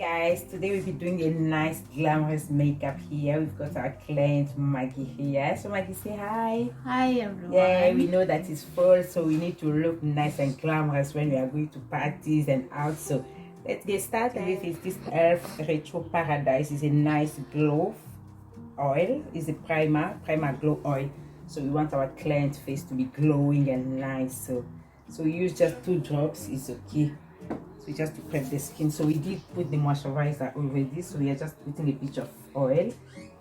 guys, today we'll be doing a nice glamorous makeup here. We've got our client Maggie here. So Maggie, say hi. Hi everyone. Yeah, we know that it's fall, so we need to look nice and glamorous when we are going to parties and out. So let's get started with it. This E.L.F Retro Paradise is a nice glow oil. It's a primer glow oil. So we want our client face to be glowing and nice. So we use just 2 drops. It's okay. So just to prep the skin. So we did put the moisturizer already, so we are just putting a bit of oil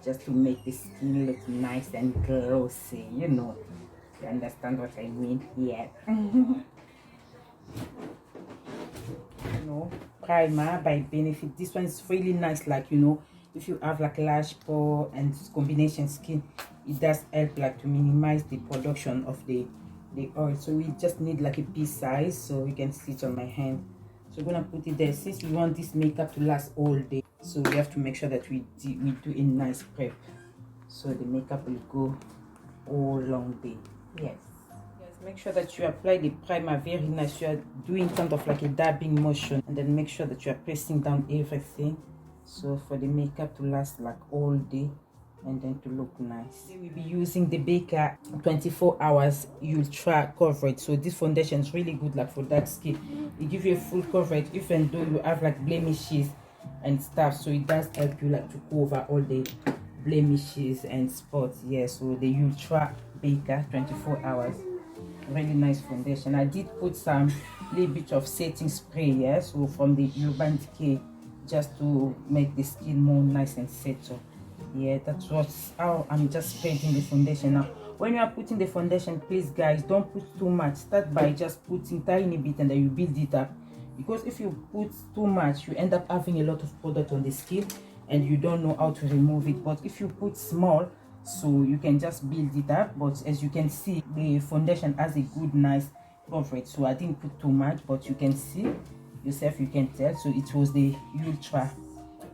just to make the skin look nice and glossy, you know. You understand what I mean here. You know, primer by Benefit. This one is really nice, like, you know, if you have like large pore and combination skin, it does help like to minimize the production of the oil. So we just need like a pea size, so you can see it on my hand. So we're gonna put it there. Since we want this makeup to last all day, so we have to make sure that we do a nice prep, so the makeup will go all long day. Yes, make sure that you apply the primer very nice. You are doing kind of like a dabbing motion, and then make sure that you are pressing down everything, so for the makeup to last like all day and then to look nice. We'll be using the Becca 24 hours ultra coverage. So this foundation is really good like for dark skin. It gives you a full coverage even though you have like blemishes and stuff, so it does help you like to cover all the blemishes and spots. Yeah, so the ultra Becca 24 hours, really nice foundation. I did put some little bit of setting spray, yeah, so from the Urban Decay, just to make the skin more nice and settled. Yeah, that's what's how I'm just spreading the foundation. Now when you are putting the foundation, please guys, don't put too much. Start by just putting tiny bit and then you build it up, because if you put too much, you end up having a lot of product on the skin and you don't know how to remove it. But if you put small, so you can just build it up. But as you can see, the foundation has a good nice coverage, so I didn't put too much, but you can see yourself, you can tell. So it was the Ultra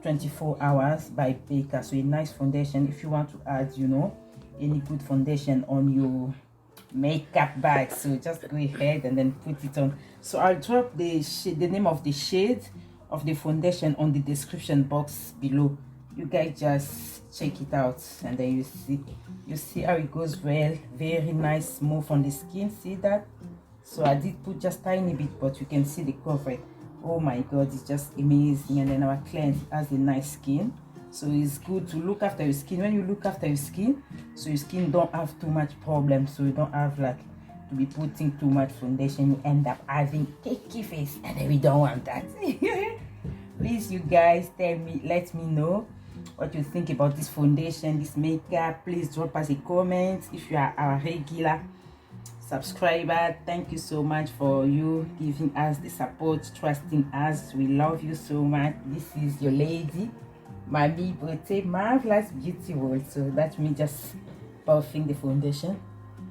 24 hours by Becca. So a nice foundation. If you want to add, you know, any good foundation on your makeup bag, so just go ahead and then put it on. So I'll drop the shade, the name of the shade of the foundation on the description box below. You guys just check it out and then you see how it goes. Well, very nice, smooth on the skin. See that? So I did put just tiny bit, but you can see the coverage. Oh my god, it's just amazing. And then our client has a nice skin, so it's good to look after your skin. When you look after your skin, so your skin don't have too much problems, so you don't have like to be putting too much foundation. You end up having cakey face, and then we don't want that. Please, you guys, tell me, let me know what you think about this foundation, this makeup. Please drop us a comment if you are our regular subscriber. Thank you so much for you giving us the support, trusting us. We love you so much. This is your lady, Mami Beauty, Marvelous Beauty World. So that's me just buffing the foundation.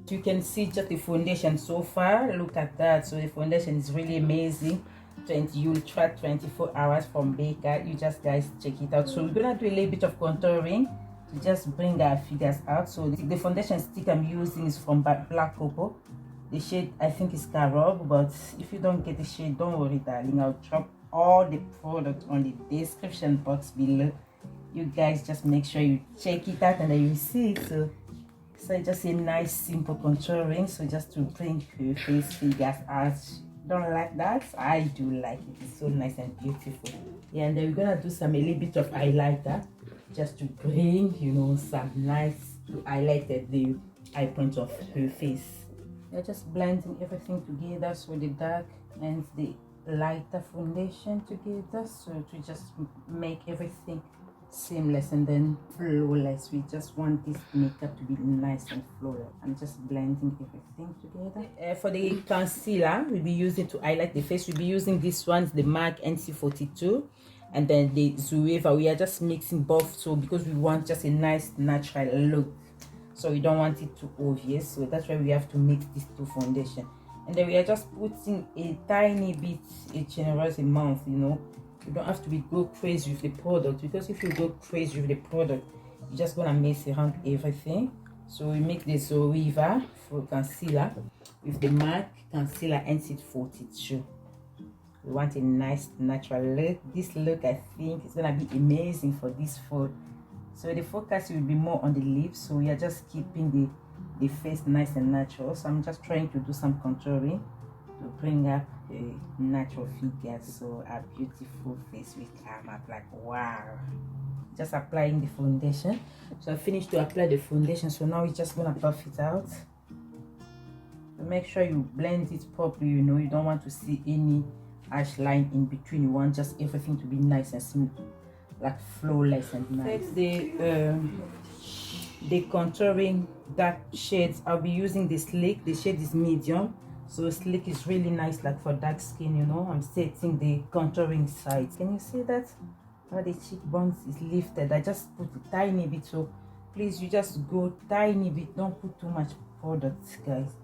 You can see just the foundation so far. Look at that. So the foundation is really amazing. 20 Ultra 24 hours from Becca. You just guys check it out. So we're gonna do a little bit of contouring to just bring our figures out. So the foundation stick I'm using is from Black Cocoa. The shade I think is Carob, but if you don't get the shade, don't worry darling, I'll drop all the product on the description box below. You guys just make sure you check it out and then you see it. So just a nice simple contouring, so just to bring your face figures out. Don't like that? I do like it. It's so nice and beautiful. Yeah, and then we're gonna do a little bit of highlighter just to bring, you know, some nice to highlight the eye point of her face. You're just blending everything together, so the dark and the lighter foundation together, so to just make everything seamless and then flawless. We just want this makeup to be nice and flawless. I'm just blending everything together. For the concealer we'll be using to highlight the face, we'll be using this one, the MAC NC42, and then the Juvias. We are just mixing both, so because we want just a nice natural look, so we don't want it too obvious, so that's why we have to mix these 2 foundation. And then we are just putting a tiny bit, a generous amount, you know. You don't have to go crazy with the product, because if you go crazy with the product, you're just gonna mess around everything. So we make the Juvias for concealer with the MAC concealer NC42. We want a nice natural look. This look, I think, is gonna be amazing for this fall. So the focus will be more on the lips, so we are just keeping the face nice and natural. So I'm just trying to do some contouring to bring up a natural figure, so a beautiful face will come up like wow. Just applying the foundation. So I finished to apply the foundation, so now we're just gonna buff it out. So make sure you blend it properly, you know, you don't want to see any harsh line in between. You want just everything to be nice and smooth, like flawless and nice. The contouring dark shades, I'll be using the Sleek. The shade is medium, so Sleek is really nice, like for dark skin, you know. I'm setting the contouring side. Can you see that? How the cheekbones is lifted. I just put a tiny bit, so please, you just go tiny bit, don't put too much product, guys.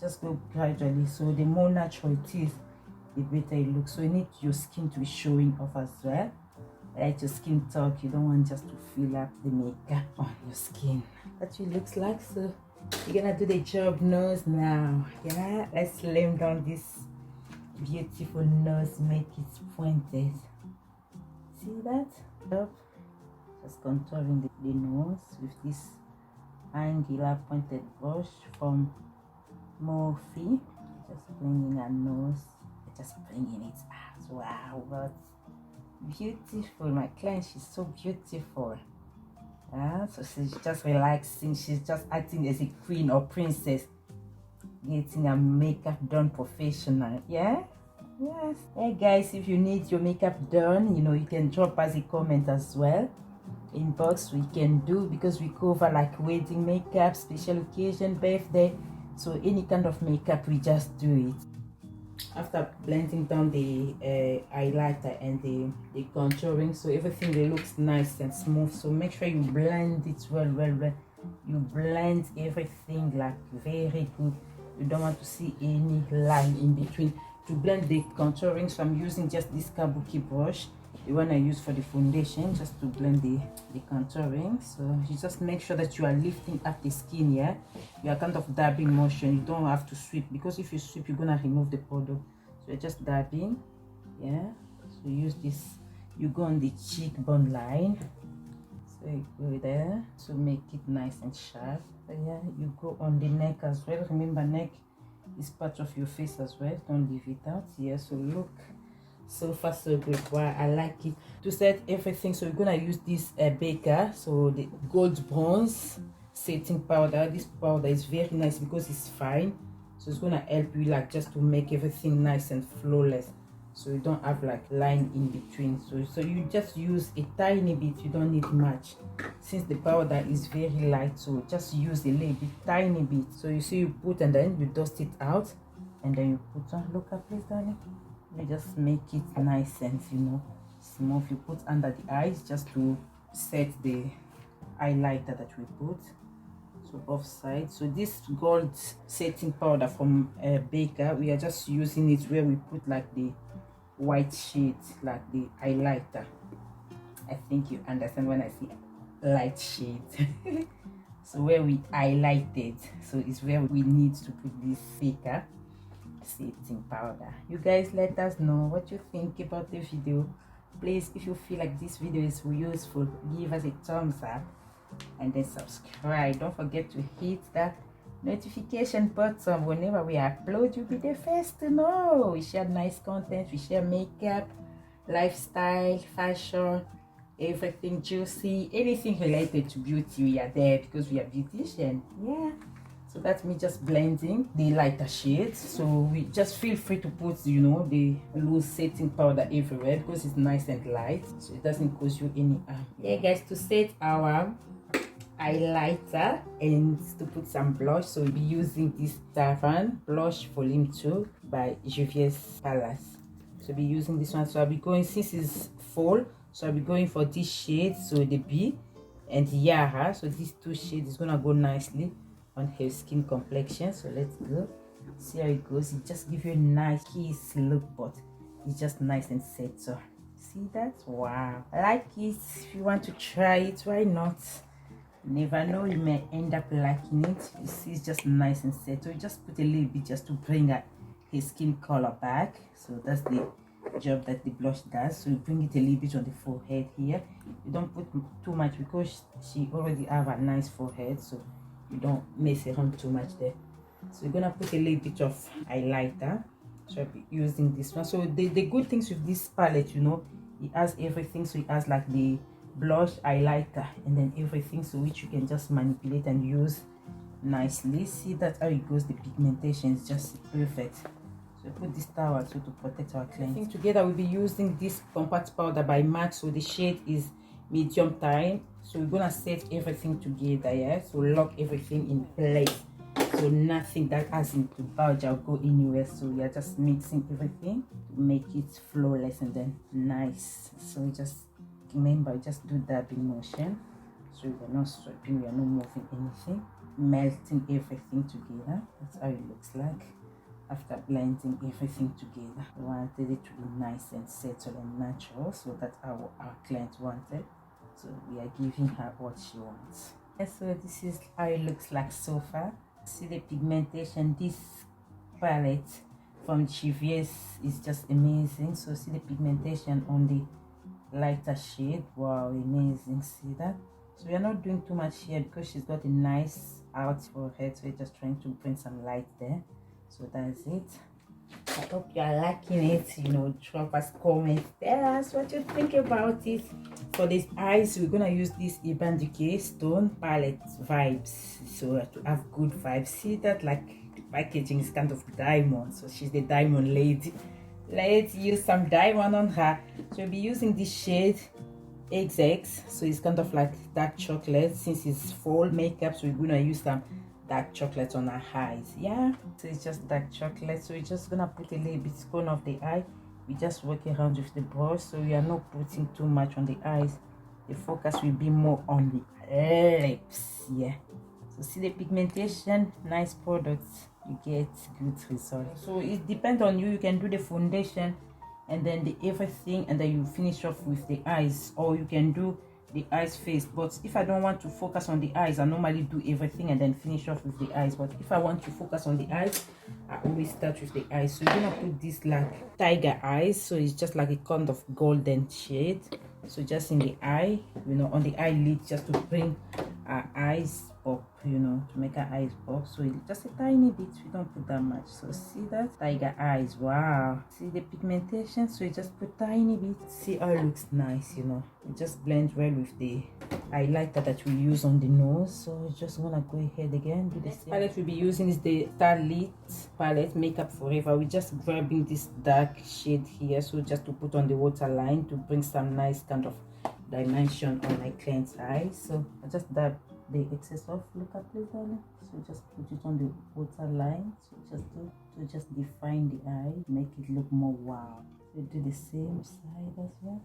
Just go gradually, so the more natural it is, the better it looks. So you need your skin to be showing off as well. Like your skin talk, you don't want just to fill up the makeup on your skin. That's what it looks like. So we're gonna do the job nose now. Yeah, let's slim down this beautiful nose, make it pointed. See that? Up. Just contouring the nose with this angular pointed brush from Morphe. Just bringing our nose, just bringing it out. Wow, but beautiful. My client, she's so beautiful. So she's just relaxing. She's just acting as a queen or princess, getting her makeup done professional. Yeah. Yes. Hey guys, if you need your makeup done, you know, you can drop us a comment as well. Inbox, we can do, because we cover like wedding makeup, special occasion, birthday, so any kind of makeup, we just do it. After blending down the highlighter and the contouring, so everything looks nice and smooth. So make sure you blend it well. You blend everything like very good. You don't want to see any line in between. To blend the contouring, so I'm using just this kabuki brush, the one I use for the foundation, just to blend the contouring. So you just make sure that you are lifting up the skin. Yeah, you are kind of dabbing motion. You don't have to sweep, because if you sweep, you're gonna remove the product. So you're just dabbing. Yeah, so use this, you go on the cheekbone line, so you go there, so make it nice and sharp. So yeah, you go on the neck as well. Remember, neck is part of your face as well, don't leave it out. Yeah, so look, so far so good. Wow, I like it. To set everything, so we're gonna use this Becca, so the gold bronze setting powder. This powder is very nice because it's fine, so it's gonna help you like just to make everything nice and flawless, so you don't have like line in between. So you just use a tiny bit, you don't need much, since the powder is very light. So just use a little bit, tiny bit. So you see, you put and then you dust it out, and then you put on. Look up, please, darling. You just make it nice and, you know, smooth. You put under the eyes just to set the highlighter that we put. So both sides. So this gold setting powder from Becca, we are just using it where we put like the white shade, like the highlighter. I think you understand when I say light shade. So where we highlighted, so it's where we need to put this Becca setting powder. You guys, let us know what you think about the video. Please, if you feel like this video is useful, give us a thumbs up and then subscribe. Don't forget to hit that notification button. Whenever we upload, you'll be the first to know. We share nice content, we share makeup, lifestyle, fashion, everything juicy, anything related to beauty. We are there because we are beautician. Yeah, so that's me just blending the lighter shades. So we just feel free to put, you know, the loose setting powder everywhere because it's nice and light, so it doesn't cause you any harm. Yeah guys, to set our highlighter and to put some blush, so we'll be using this Saharan blush Vol.II by Juvias Palace. So we'll be using this one. So I'll be going, since it's fall, so I'll be going for this shade, so the B and Yara. So these two shades is gonna go nicely on her skin complexion. So let's go see how it goes. It just gives you a nice kiss look, but it's just nice and set. So see that? Wow, I like it. If you want to try it, why not? You never know, you may end up liking it. You see, it's just nice and set. So you just put a little bit just to bring her skin color back. So that's the job that the blush does. So you bring it a little bit on the forehead here. You don't put too much because she already have a nice forehead, so you don't mess around too much there. So you're gonna put a little bit of highlighter. So I'll be using this one. So the good things with this palette, you know, it has everything. So it has like the blush, highlighter, and then everything, so which you can just manipulate and use nicely. See that how it goes, the pigmentation is just perfect. So put this towel so to protect our client. I think together we'll be using this compact powder by MAC. So the shade is medium time. So we're gonna set everything together, yeah, so lock everything in place, so nothing that has into bulge or go anywhere. So we are just mixing everything to make it flawless and then nice. So just remember, just do dabbing motion. So we're not swiping, we are not moving anything, melting everything together. That's how it looks like after blending everything together. We wanted it to be nice and settled and natural, so that's how our client wanted. So we are giving her what she wants. And so this is how it looks like so far. See the pigmentation. This palette from Juvias is just amazing. So see the pigmentation on the lighter shade. Wow, amazing. See that? So we are not doing too much here because she's got a nice out forehead, so we're just trying to bring some light there. So that's it. I hope you are liking it. You know, drop us comments, tell us what you think about it. For these eyes, we're gonna use this Decay stone palette vibes, so to have good vibes. See that, like the packaging is kind of diamond, so she's the diamond lady. Let's use some diamond on her. So we'll be using this shade XX, so it's kind of like dark chocolate. Since it's fall makeup, so we're gonna use some dark chocolate on our eyes. Yeah, so it's just dark chocolate. So we're just gonna put a little bit corner of the eye. We just work around with the brush, so we are not putting too much on the eyes. The focus will be more on the lips. Yeah, so see the pigmentation, nice products, you get good results. So it depends on you. You can do the foundation and then the everything, and then you finish off with the eyes, or you can do the eyes first. But if I don't want to focus on the eyes, I normally do everything and then finish off with the eyes. But if I want to focus on the eyes, I always start with the eyes. So you're gonna put this like tiger eyes, so it's just like a kind of golden shade. So just in the eye, you know, on the eyelid, just to bring our eyes up, you know, to make our eyes pop. So just a tiny bit, we don't put that much. So see that tiger eyes, wow. See the pigmentation, so you just put tiny bit. See how it looks nice, you know. It just blends well with the highlighter that we use on the nose. So we're just gonna go ahead again, do the same. Palette we'll be using is the Starlit palette Makeup Forever. We're just grabbing this dark shade here, so just to put on the waterline to bring some nice kind of dimension on my client's eyes. So I just dab the excess off. Look up, please, darling. So just put it on the waterline. So just define the eye, make it look more wow. So do the same side as well.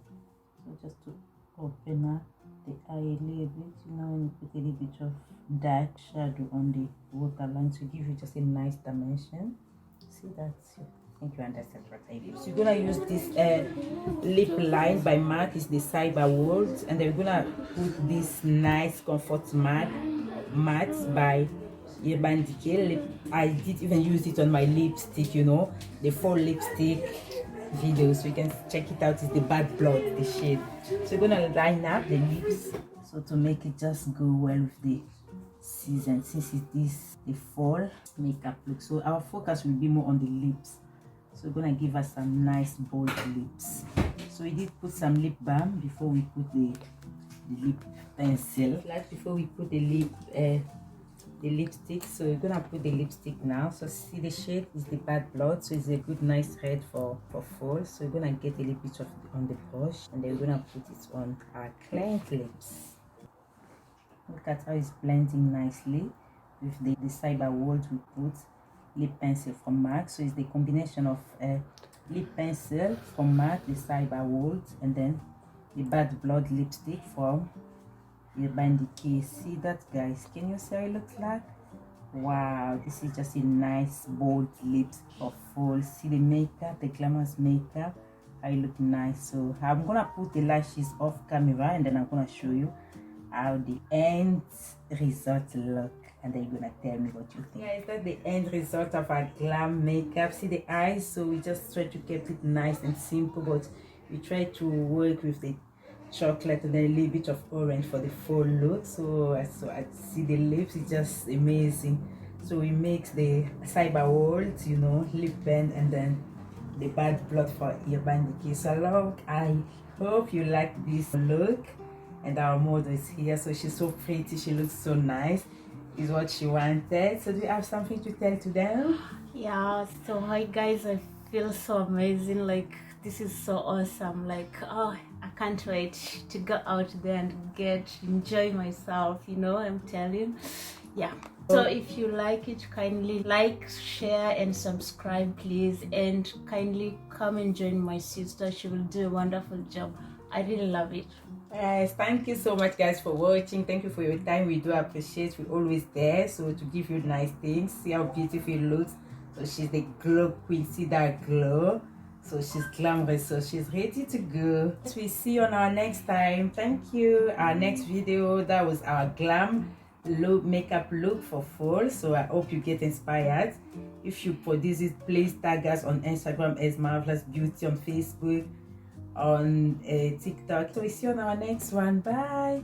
So just to open up the eye a little bit, you know, and put a little bit of dark shadow on the waterline to give you just a nice dimension. See that? I think you understand what I do. So you're gonna use this lip line by MAC, is the Cyber World, and then we're gonna put this nice Comfort matte by Decay lip. I did even use it on my lipstick, you know, the fall lipstick video, so you can check it out. It's the Bad Blood, the shade. So you're gonna line up the lips, so to make it just go well with the season, since it is the fall makeup look. So our focus will be more on the lips. So we're gonna give us some nice bold lips. So we did put some lip balm before we put the lip pencil, like before we put the lipstick. So we're gonna put the lipstick now. So see the shade is the Bad Blood, so it's a good nice red for fall. So we're gonna get a little bit of on the brush, and then we're gonna put it on our client lips. Look at how it's blending nicely with the Cyber World. We put lip pencil from MAC, so it's the combination of lip pencil from MAC, the Cyber World, and then the Bad Blood lipstick from Decay. See that, guys? Can you see how it looks like? Wow, this is just a nice bold lips of fall. See the makeup, the glamorous makeup, how it look nice. So I'm gonna put the lashes off camera, and then I'm gonna show you how the end result look. and then you're gonna tell me what you think. Yeah, that's the end result of our glam makeup. See the eyes, so we just try to keep it nice and simple, but we try to work with the chocolate and then a little bit of orange for the full look. So I see the lips, it's just amazing. So we make the cyber world, you know, lip band, and then the bad blood for ear band Decay. So I hope you like this look. And our model is here, so she's so pretty, she looks so nice, is what she wanted. So do you have something to tell to them? Yeah, so hi guys, I feel so amazing, like this is so awesome, like oh, I can't wait to go out there and enjoy myself, you know, I'm telling you. Yeah, so if you like it, kindly like, share and subscribe please, and kindly come and join my sister, she will do a wonderful job. I really love it. Yes, thank you so much guys for watching. Thank you for your time, we do appreciate, we're always there, so to give you nice things. See how beautiful it looks. So she's the glow queen, see that glow, so she's glamorous, so she's ready to go. We see you on our next time. Thank you. Our next video, that was our glam look, makeup look for fall. So I hope you get inspired. If you produce it, please tag us on Instagram as Marvelous Beauty, on Facebook, on TikTok. So we see you on our next one. Bye.